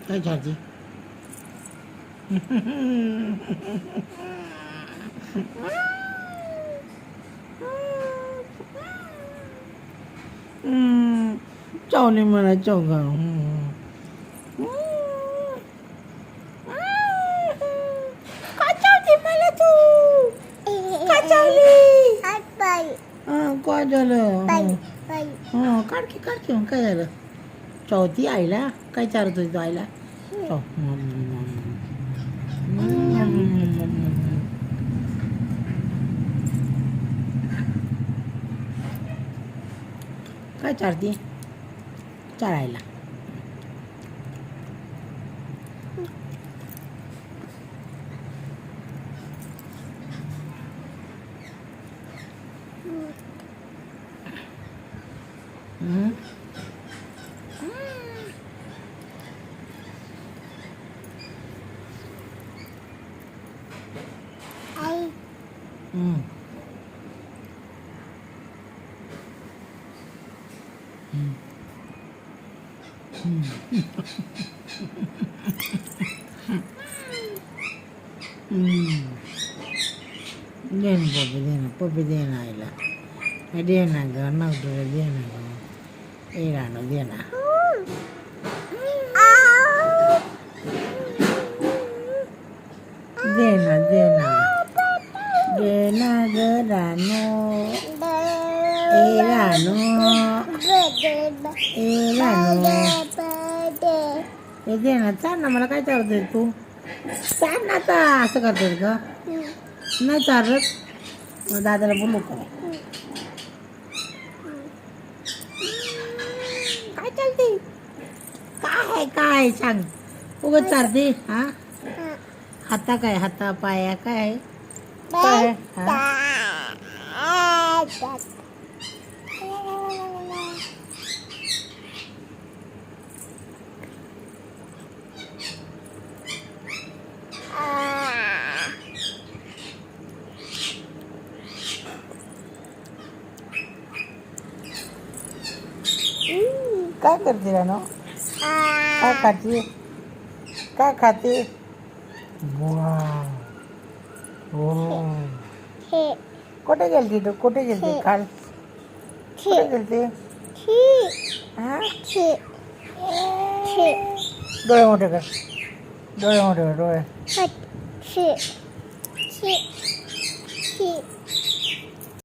काय झाली? चावली मला चौघा. का चावली मला तू? का चावली? काय झालं? काढ की मग काय झालं? चौथी आईला काय चारत होती तू आईला? काय चारती? चारायला. पप्पी दे ना आईला. दे ना ग नव्हतं दे ना ग. ए राणू दे ना. दे ना दे ना दे ना ग राणू. ए राणू ए राणू दे ना. चाल ना. मला काय चालतंय तू? चाल ना आता. असं करतोय का? नाही चालत. मग दादाला बोलू का? काय चालते? काय सांग. उगाच चालते. हा हाता काय? हाता पाया काय? काय काय करते राणू? काय खाते? काय खाते? कुठे गेलती तू? कुठे गेलती काल? कुठे गेलती? हा डोळे मोठे कर. डोळे मोठे कर. डोळे